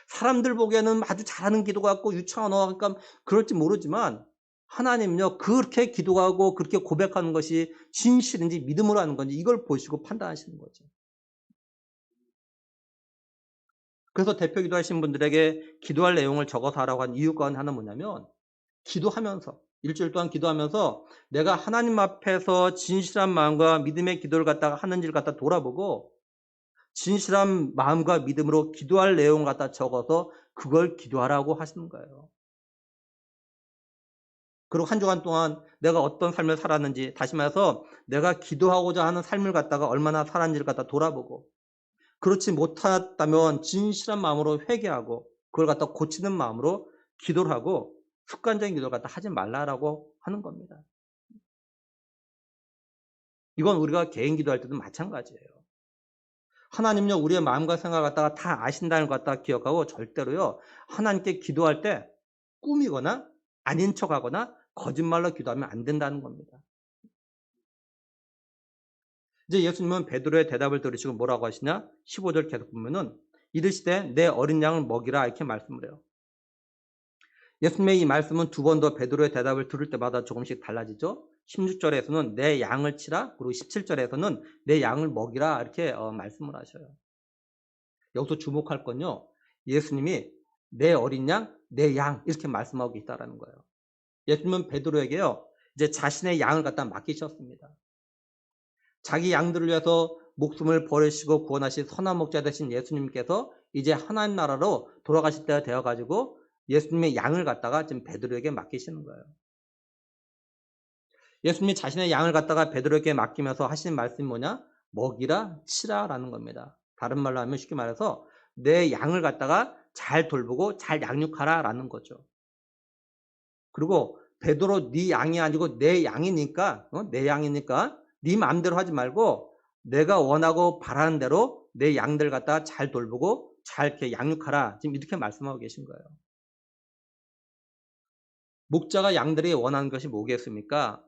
사람들 보기에는 아주 잘하는 기도 같고 유창한 언어 같고 그럴지 모르지만 하나님은요, 그렇게 기도하고 그렇게 고백하는 것이 진실인지 믿음으로 하는 건지 이걸 보시고 판단하시는 거죠. 그래서 대표 기도하신 분들에게 기도할 내용을 적어서 하라고 한 이유가 하나 뭐냐면 기도하면서 일주일 동안 기도하면서 내가 하나님 앞에서 진실한 마음과 믿음의 기도를 갖다가 하는지를 갖다 돌아보고 진실한 마음과 믿음으로 기도할 내용을 갖다 적어서 그걸 기도하라고 하시는 거예요. 그리고 한 주간 동안 내가 어떤 삶을 살았는지 다시 말해서 내가 기도하고자 하는 삶을 갖다가 얼마나 살았는지를 갖다 돌아보고 그렇지 못했다면 진실한 마음으로 회개하고 그걸 갖다 고치는 마음으로 기도를 하고 습관적인 기도를 갖다 하지 말라라고 하는 겁니다. 이건 우리가 개인 기도할 때도 마찬가지예요. 하나님요 우리의 마음과 생각을 갖다가 다 아신다는 것 갖다가 기억하고 절대로요 하나님께 기도할 때 꾸미거나 아닌 척하거나 거짓말로 기도하면 안 된다는 겁니다. 이제 예수님은 베드로의 대답을 들으시고 뭐라고 하시냐? 15절 계속 보면은 이르시되 내 어린 양을 먹이라 이렇게 말씀을 해요. 예수님의 이 말씀은 두 번 더 베드로의 대답을 들을 때마다 조금씩 달라지죠. 16절에서는 내 양을 치라, 그리고 17절에서는 내 양을 먹이라 이렇게 말씀을 하셔요. 여기서 주목할 건요. 예수님이 내 어린 양, 내 양 이렇게 말씀하고 있다라는 거예요. 예수님은 베드로에게요. 이제 자신의 양을 갖다 맡기셨습니다. 자기 양들을 위해서 목숨을 버리시고 구원하신 선한 목자 되신 예수님께서 이제 하나님 나라로 돌아가실 때가 되어가지고 예수님의 양을 갖다가 지금 베드로에게 맡기시는 거예요. 예수님이 자신의 양을 갖다가 베드로에게 맡기면서 하시는 말씀이 뭐냐? 먹이라, 치라라는 겁니다. 다른 말로 하면 쉽게 말해서 내 양을 갖다가 잘 돌보고 잘 양육하라라는 거죠. 그리고 베드로 네 양이 아니고 내 양이니까 내 양이니까 네 마음대로 하지 말고 내가 원하고 바라는 대로 내 양들 갖다가 잘 돌보고 잘 이렇게 양육하라. 지금 이렇게 말씀하고 계신 거예요. 목자가 양들이 원하는 것이 뭐겠습니까?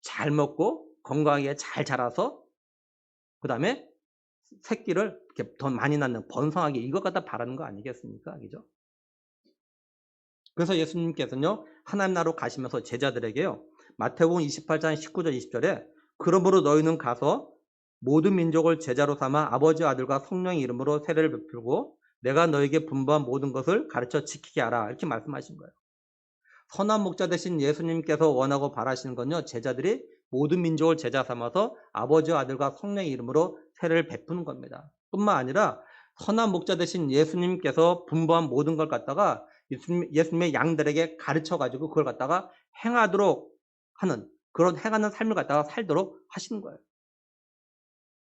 잘 먹고 건강하게 잘 자라서 그 다음에 새끼를 이렇게 더 많이 낳는 번성하게 이것 갖다 바라는 거 아니겠습니까? 그죠? 그래서 예수님께서는요, 하나님 나라로 가시면서 제자들에게요, 마태복음 28장 19절 20절에 그러므로 너희는 가서 모든 민족을 제자로 삼아 아버지와 아들과 성령의 이름으로 세례를 베풀고 내가 너에게 분부한 모든 것을 가르쳐 지키게 하라. 이렇게 말씀하신 거예요. 선한 목자 되신 예수님께서 원하고 바라시는 건요, 제자들이 모든 민족을 제자 삼아서 아버지와 아들과 성령의 이름으로 세례를 베푸는 겁니다. 뿐만 아니라 선한 목자 되신 예수님께서 분부한 모든 걸 갖다가 예수님의 양들에게 가르쳐가지고 그걸 갖다가 행하도록 하는 그런 행하는 삶을 갖다가 살도록 하시는 거예요.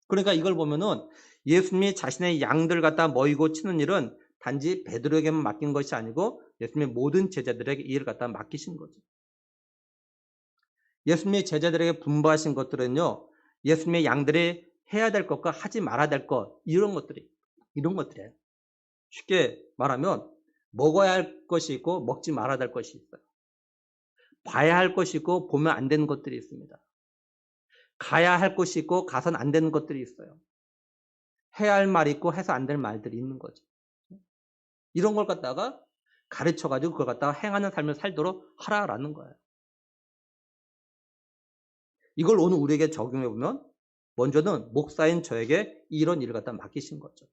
그러니까 이걸 보면은 예수님이 자신의 양들 갖다 모이고 치는 일은 단지 베드로에게만 맡긴 것이 아니고 예수님의 모든 제자들에게 이 일을 갖다 맡기신 거죠. 예수님의 제자들에게 분부하신 것들은요, 예수님의 양들이 해야 될 것과 하지 말아야 될 것, 이런 것들이에요. 쉽게 말하면 먹어야 할 것이 있고 먹지 말아야 될 것이 있어요. 봐야 할 것이 있고 보면 안 되는 것들이 있습니다. 가야 할 것이 있고 가선 안 되는 것들이 있어요. 해야 할 말이 있고 해서 안 될 말들이 있는 거죠. 이런 걸 갖다가 가르쳐가지고 그걸 갖다가 행하는 삶을 살도록 하라라는 거예요. 이걸 오늘 우리에게 적용해보면 먼저는 목사인 저에게 이런 일을 갖다 맡기신 거죠.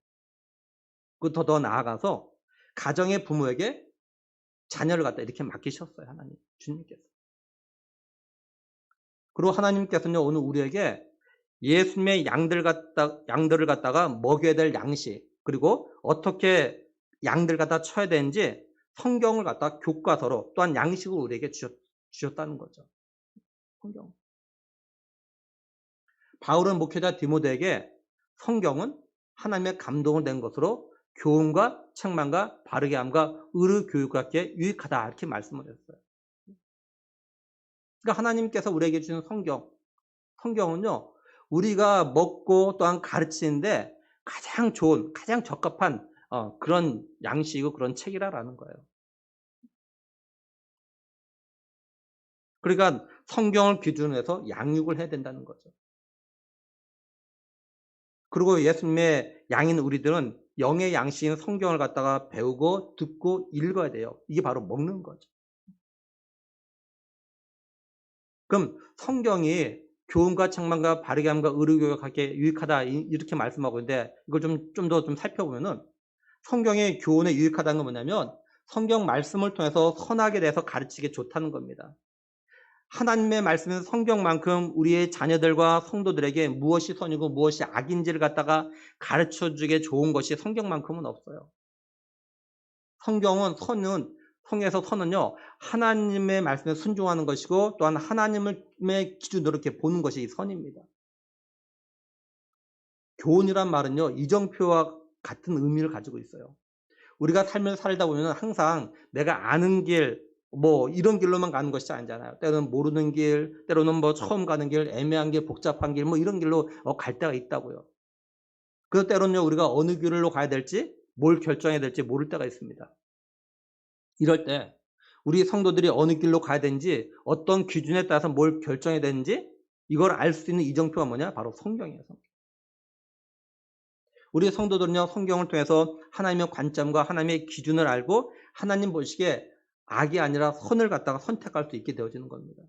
그리고 더 나아가서 가정의 부모에게 자녀를 갖다 이렇게 맡기셨어요. 하나님, 주님께서. 그리고 하나님께서는 오늘 우리에게 예수님의 양들을 갖다가 먹여야 될 양식, 그리고 어떻게 양들 갖다 쳐야 되는지 성경을 갖다 교과서로 또한 양식을 우리에게 주셨다는 거죠. 성경. 바울은 목회자 디모데에게 성경은 하나님의 감동을 낸 것으로 교훈과 책망과 바르게 함과 의를 교육하기에 유익하다 이렇게 말씀을 했어요. 그러니까 하나님께서 우리에게 주신 성경은요, 우리가 먹고 또한 가르치는데 가장 좋은, 가장 적합한 그런 양식이고 그런 책이라는 거예요. 그러니까 성경을 기준으로 해서 양육을 해야 된다는 거죠. 그리고 예수님의 양인 우리들은 영의 양식인 성경을 갖다가 배우고 듣고 읽어야 돼요. 이게 바로 먹는 거죠. 그럼 성경이 교훈과 책망과 바르게 함과 의를 교육하기에 유익하다 이렇게 말씀하고 있는데 이걸 좀 더 살펴보면은 성경의 교훈에 유익하다는 건 뭐냐면 성경 말씀을 통해서 선하게 대해서 가르치기 좋다는 겁니다. 하나님의 말씀은 성경만큼 우리의 자녀들과 성도들에게 무엇이 선이고 무엇이 악인지를 갖다가 가르쳐주기에 좋은 것이 성경만큼은 없어요. 성에서 선은요, 하나님의 말씀에 순종하는 것이고 또한 하나님의 기준으로 이렇게 보는 것이 이 선입니다. 교훈이란 말은요, 이정표와 같은 의미를 가지고 있어요. 우리가 삶을 살다 보면 항상 내가 아는 길, 이런 길로만 가는 것이 아니잖아요. 때로는 모르는 길, 때로는 처음 가는 길, 애매한 길, 복잡한 길, 이런 길로 갈 때가 있다고요. 그래서 때로는요, 우리가 어느 길로 가야 될지, 뭘 결정해야 될지 모를 때가 있습니다. 이럴 때 우리 성도들이 어느 길로 가야 되는지 어떤 기준에 따라서 뭘 결정해야 되는지 이걸 알 수 있는 이정표가 뭐냐? 바로 성경이에요. 성경. 우리 성도들은요, 성경을 통해서 하나님의 관점과 하나님의 기준을 알고 하나님 보시기에 악이 아니라 선을 갖다가 선택할 수 있게 되어지는 겁니다.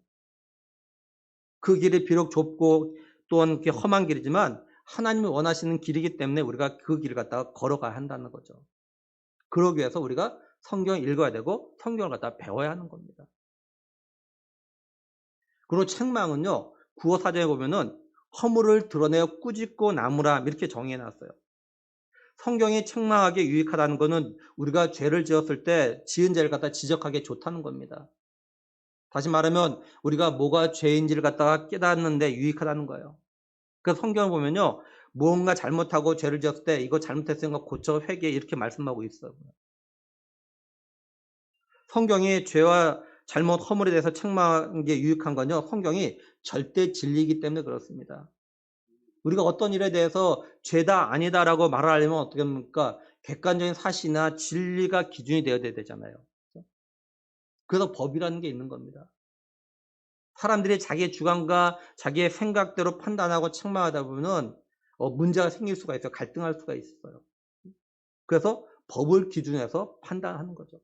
그 길이 비록 좁고 또한 험한 길이지만 하나님이 원하시는 길이기 때문에 우리가 그 길을 갖다가 걸어가야 한다는 거죠. 그러기 위해서 우리가 성경을 읽어야 되고 성경을 갖다가 배워야 하는 겁니다. 그리고 책망은요, 구어사전에 보면은 허물을 드러내어 꾸짖고 나무라 이렇게 정의해 놨어요. 성경이 책망하기에 유익하다는 것은 우리가 죄를 지었을 때 지은 죄를 갖다 지적하기에 좋다는 겁니다. 다시 말하면 우리가 뭐가 죄인지를 갖다가 깨닫는데 유익하다는 거예요. 그래서 성경을 보면요, 뭔가 잘못하고 죄를 지었을 때 이거 잘못했으니까 고쳐 회개해 이렇게 말씀하고 있어요. 성경이 죄와 잘못 허물에 대해서 책망하는 게 유익한 건요, 성경이 절대 진리이기 때문에 그렇습니다. 우리가 어떤 일에 대해서 죄다 아니다라고 말을 하려면 어떻게 합니까? 객관적인 사실이나 진리가 기준이 되어야 되잖아요. 그래서 법이라는 게 있는 겁니다. 사람들이 자기의 주관과 자기의 생각대로 판단하고 책망하다 보면 문제가 생길 수가 있어요. 갈등할 수가 있어요. 그래서 법을 기준해서 판단하는 거죠.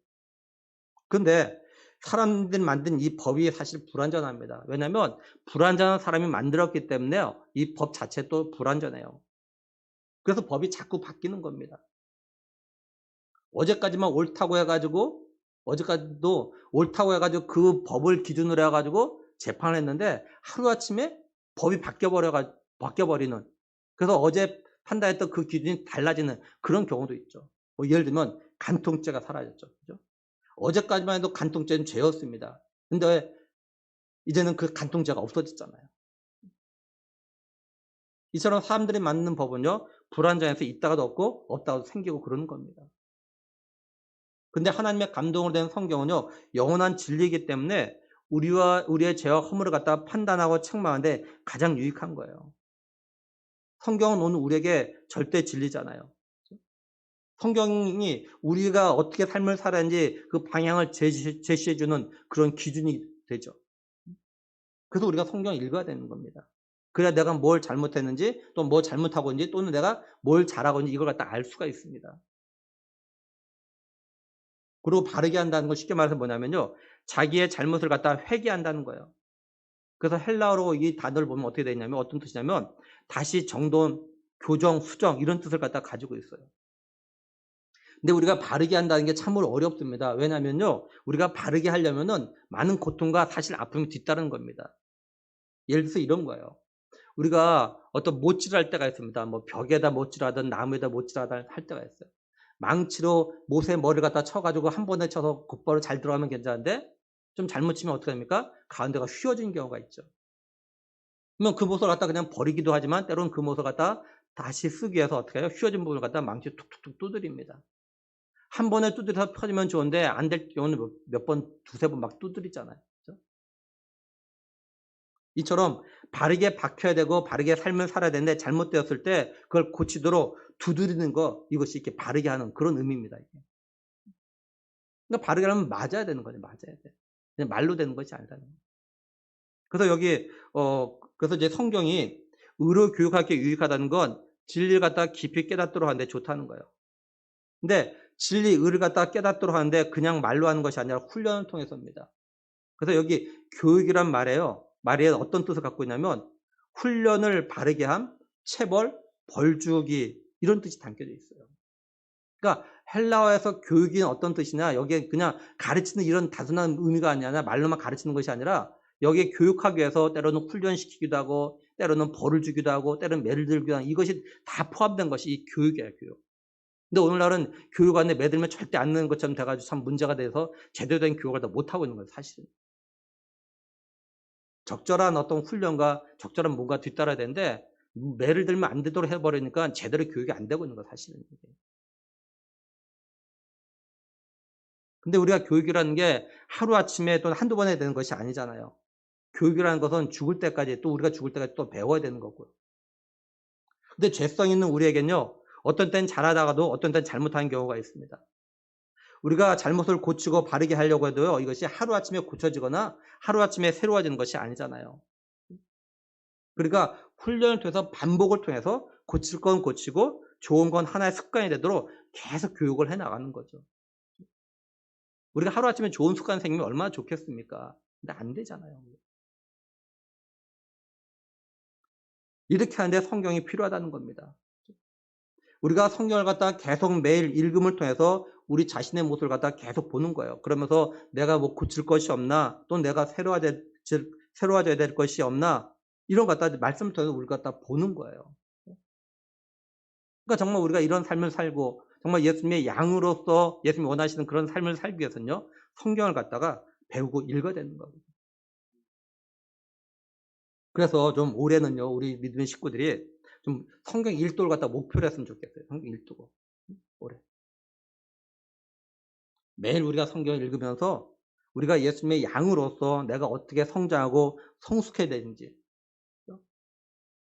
그런데 사람들이 만든 이 법이 사실 불완전합니다. 왜냐하면 불완전한 사람이 만들었기 때문에요. 이 법 자체도 불완전해요. 그래서 법이 자꾸 바뀌는 겁니다. 어제까지만 옳다고 해가지고 어제까지도 옳다고 해가지고 그 법을 기준으로 해가지고 재판을 했는데 하루아침에 법이 바뀌어버리는 그래서 어제 판단했던 그 기준이 달라지는 그런 경우도 있죠. 예를 들면 간통죄가 사라졌죠. 그죠? 어제까지만 해도 간통죄는 죄였습니다. 근데 이제는 그 간통죄가 없어졌잖아요. 이처럼 사람들이 만드는 법은요, 불완전해서 있다가도 없고 없다가도 생기고 그러는 겁니다. 근데 하나님의 감동으로 된 성경은요, 영원한 진리이기 때문에 우리의 죄와 허물을 갖다 판단하고 책망하는데 가장 유익한 거예요. 성경은 오늘 우리에게 절대 진리잖아요. 성경이 우리가 어떻게 삶을 살아야 하는지 그 방향을 제시해주는 그런 기준이 되죠. 그래서 우리가 성경을 읽어야 되는 겁니다. 그래야 내가 뭘 잘못했는지 또 뭐 잘못하고 있는지 또는 내가 뭘 잘하고 있는지 이걸 갖다 알 수가 있습니다. 그리고 바르게 한다는 건 쉽게 말해서 뭐냐면요, 자기의 잘못을 갖다 회개한다는 거예요. 그래서 헬라어로 이 단어를 보면 어떻게 되냐면 어떤 뜻이냐면 다시 정돈, 교정, 수정 이런 뜻을 갖다 가지고 있어요. 근데 우리가 바르게 한다는 게 참으로 어렵습니다. 왜냐면요, 우리가 바르게 하려면은 많은 고통과 사실 아픔이 뒤따르는 겁니다. 예를 들어서 이런 거예요. 우리가 어떤 못질을 할 때가 있습니다. 뭐 벽에다 못질하든 나무에다 못질하든 할 때가 있어요. 망치로 못의 머리를 갖다 쳐가지고 한 번에 쳐서 곧바로 잘 들어가면 괜찮은데 좀 잘못 치면 어떻게 됩니까? 가운데가 휘어진 경우가 있죠. 그러면 그 못을 갖다 그냥 버리기도 하지만 때로는 그 못을 갖다 다시 쓰기 위해서 어떻게 해요? 휘어진 부분을 갖다 망치 툭툭툭 두드립니다. 한 번에 두드려서 펴지면 좋은데 안 될 경우는 몇 번, 두세 번 막 두드리잖아요. 그렇죠? 이처럼 바르게 박혀야 되고 바르게 삶을 살아야 되는데 잘못되었을 때 그걸 고치도록 두드리는 거 이것이 이렇게 바르게 하는 그런 의미입니다. 이게. 그러니까 바르게 하면 맞아야 되는 거죠. 맞아야 돼. 그냥 말로 되는 것이 아니라는 거예요. 그래서 여기 그래서 이제 성경이 의로 교육하기에 유익하다는 건 진리를 갖다가 깊이 깨닫도록 하는데 좋다는 거예요. 근데 진리, 의를 갖다가 깨닫도록 하는데 그냥 말로 하는 것이 아니라 훈련을 통해서입니다. 그래서 여기 교육이란 말에요. 말에 어떤 뜻을 갖고 있냐면 훈련을 바르게 함, 체벌, 벌 주기 이런 뜻이 담겨져 있어요. 그러니까 헬라어에서 교육이 어떤 뜻이냐 여기에 그냥 가르치는 이런 단순한 의미가 아니라 말로만 가르치는 것이 아니라 여기에 교육하기 위해서 때로는 훈련시키기도 하고 때로는 벌을 주기도 하고 때로는 매를 들기도 하고 이것이 다 포함된 것이 이 교육이에요. 교육. 근데 오늘날은 교육 안에 매들면 절대 안 되는 것처럼 돼가지고 참 문제가 돼서 제대로 된 교육을 다 못하고 있는 거예요. 사실은. 적절한 어떤 훈련과 적절한 뭔가 뒤따라야 되는데 매를 들면 안 되도록 해버리니까 제대로 교육이 안 되고 있는 거예요. 사실은. 근데 우리가 교육이라는 게 하루아침에 또는 한두 번에 되는 것이 아니잖아요. 교육이라는 것은 죽을 때까지 또 우리가 죽을 때까지 또 배워야 되는 거고요. 근데 죄성 있는 우리에겐요. 어떤 때는 잘하다가도 어떤 때는 잘못하는 경우가 있습니다. 우리가 잘못을 고치고 바르게 하려고 해도요, 이것이 하루아침에 고쳐지거나 하루아침에 새로워지는 것이 아니잖아요. 그러니까 훈련을 통해서 반복을 통해서 고칠 건 고치고 좋은 건 하나의 습관이 되도록 계속 교육을 해 나가는 거죠. 우리가 하루아침에 좋은 습관 생기면 얼마나 좋겠습니까? 근데 안 되잖아요. 이렇게 하는데 성경이 필요하다는 겁니다. 우리가 성경을 갖다가 계속 매일 읽음을 통해서 우리 자신의 모습을 갖다가 계속 보는 거예요. 그러면서 내가 뭐 고칠 것이 없나, 또 내가 새로워져야 될 것이 없나, 이런 것 갖다 말씀을 통해서 우리가 갖다 보는 거예요. 그러니까 정말 우리가 이런 삶을 살고 정말 예수님의 양으로서 예수님이 원하시는 그런 삶을 살기 위해서는요, 성경을 갖다가 배우고 읽어야 되는 겁니다. 그래서 좀 올해는요, 우리 믿음의 식구들이 좀 성경 일독을 갖다 목표로 했으면 좋겠어요. 성경 일독을. 올해. 매일 우리가 성경을 읽으면서 우리가 예수님의 양으로서 내가 어떻게 성장하고 성숙해야 되는지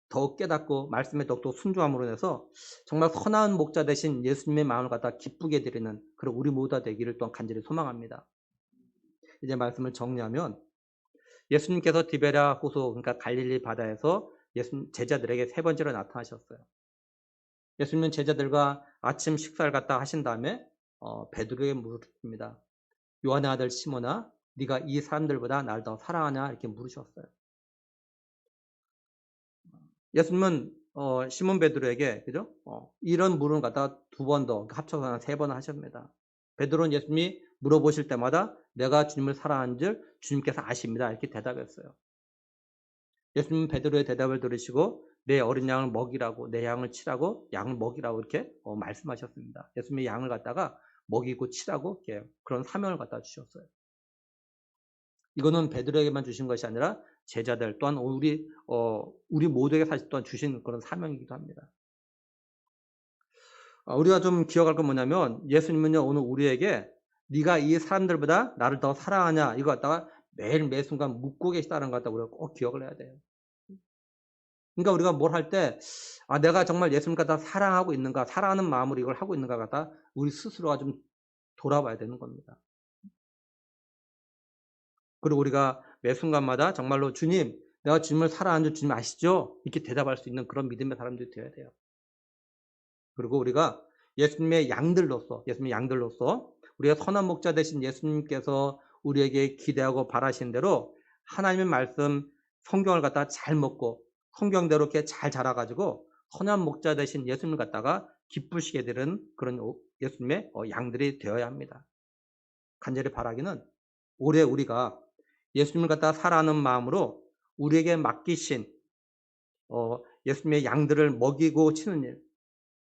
더욱 깨닫고 말씀에 더욱더 순종함으로 인해서 정말 선한 목자 되신 예수님의 마음을 갖다 기쁘게 드리는 그런 우리 모두가 되기를 또한 간절히 소망합니다. 이제 말씀을 정리하면 예수님께서 디베랴 호수 그러니까 갈릴리 바다에서 예수님 제자들에게 세 번째로 나타나셨어요. 예수님은 제자들과 아침 식사를 갖다 하신 다음에 베드로에게 물으십니다. 요한의 아들 시몬아, 네가 이 사람들보다 나를 더 사랑하냐? 이렇게 물으셨어요. 예수님은 시몬 베드로에게 그죠? 이런 물음을 갖다가 두 번 더 합쳐서 세 번 하셨습니다. 베드로는 예수님이 물어보실 때마다 내가 주님을 사랑하는 줄 주님께서 아십니다. 이렇게 대답했어요. 예수님은 베드로의 대답을 들으시고 내 어린 양을 먹이라고 내 양을 치라고 양을 먹이라고 이렇게 말씀하셨습니다. 예수님의 양을 갖다가 먹이고 치라고 이렇게 그런 사명을 갖다 주셨어요. 이거는 베드로에게만 주신 것이 아니라 제자들 또한 우리 모두에게 사실 또한 주신 그런 사명이기도 합니다. 우리가 좀 기억할 건 뭐냐면 예수님은요 오늘 우리에게 네가 이 사람들보다 나를 더 사랑하냐 이거 갖다가 매일 매 순간 묻고 계시다는 것 갖다 우리가 꼭 기억을 해야 돼요. 그러니까 우리가 뭘 할 때 내가 정말 예수님을 갖다 사랑하고 있는가 사랑하는 마음으로 이걸 하고 있는가 갖다 우리 스스로가 좀 돌아봐야 되는 겁니다. 그리고 우리가 매 순간마다 정말로 주님, 내가 주님을 사랑하는 줄 주님 아시죠? 이렇게 대답할 수 있는 그런 믿음의 사람들이 되어야 돼요. 그리고 우리가 예수님의 양들로서 우리가 선한 목자 되신 예수님께서 우리에게 기대하고 바라시는 대로 하나님의 말씀, 성경을 갖다가 잘 먹고 성경대로 이렇게 잘 자라가지고 선한 목자 되신 예수님을 갖다가 기쁘시게 되는 그런 예수님의 양들이 되어야 합니다. 간절히 바라기는 올해 우리가 예수님을 갖다가 사랑하는 마음으로 우리에게 맡기신 예수님의 양들을 먹이고 치는 일,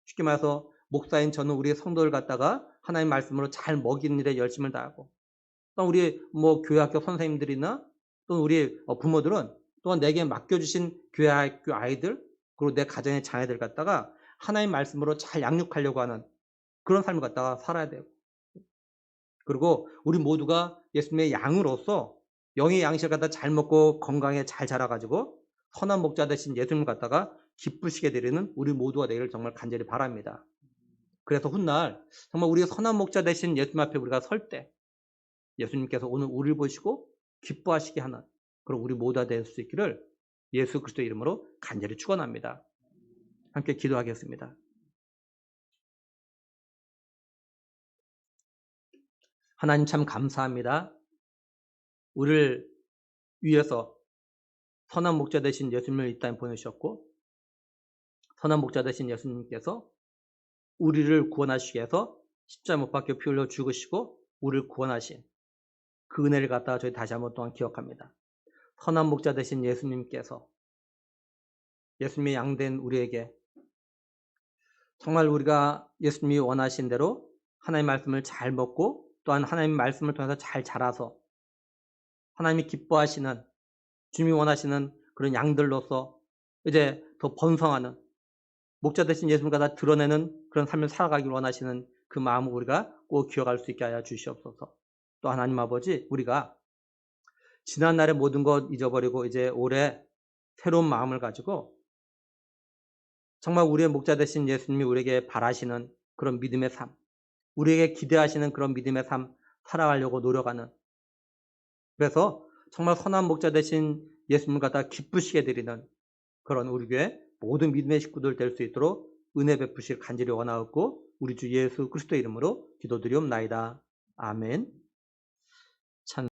쉽게 말해서 목사인 저는 우리 성도를 갖다가 하나님 말씀으로 잘 먹이는 일에 열심을 다하고 또 우리 교회 학교 선생님들이나 또 우리 부모들은 또한 내게 맡겨주신 교회 학교 아이들 그리고 내 가정의 자녀들 갖다가 하나님 말씀으로 잘 양육하려고 하는 그런 삶을 갖다가 살아야 돼요. 그리고 우리 모두가 예수님의 양으로서 영의 양식을 갖다 잘 먹고 건강에 잘 자라가지고 선한 목자 되신 예수님을 갖다가 기쁘시게 되리는 우리 모두가 되기를 정말 간절히 바랍니다. 그래서 훗날 정말 우리 선한 목자 되신 예수님 앞에 우리가 설 때 예수님께서 오늘 우리를 보시고 기뻐하시게 하는 그런 우리 모두가 될 수 있기를 예수 그리스도의 이름으로 간절히 축원합니다. 함께 기도하겠습니다. 하나님 참 감사합니다. 우리를 위해서 선한 목자 되신 예수님을 이 땅에 보내주셨고 선한 목자 되신 예수님께서 우리를 구원하시기 위해서 십자가 못 박혀 피 흘려 죽으시고 우리를 구원하신 그 은혜를 갖다가 저희 다시 한번 또한 기억합니다. 선한 목자 되신 예수님께서 예수님의 양된 우리에게 정말 우리가 예수님이 원하신 대로 하나님의 말씀을 잘 먹고 또한 하나님의 말씀을 통해서 잘 자라서 하나님이 기뻐하시는 주님이 원하시는 그런 양들로서 이제 더 번성하는 목자 되신 예수님을 갖다 드러내는 그런 삶을 살아가길 원하시는 그 마음을 우리가 꼭 기억할 수 있게 하여 주시옵소서. 또 하나님 아버지 우리가 지난날의 모든 것 잊어버리고 이제 올해 새로운 마음을 가지고 정말 우리의 목자 되신 예수님이 우리에게 바라시는 그런 믿음의 삶 우리에게 기대하시는 그런 믿음의 삶 살아가려고 노력하는, 그래서 정말 선한 목자 되신 예수님을 갖다 기쁘시게 드리는 그런 우리 교회 모든 믿음의 식구들 될 수 있도록 은혜 베푸실 간절히 원하옵고 우리 주 예수 그리스도의 이름으로 기도드리옵나이다. 아멘. 참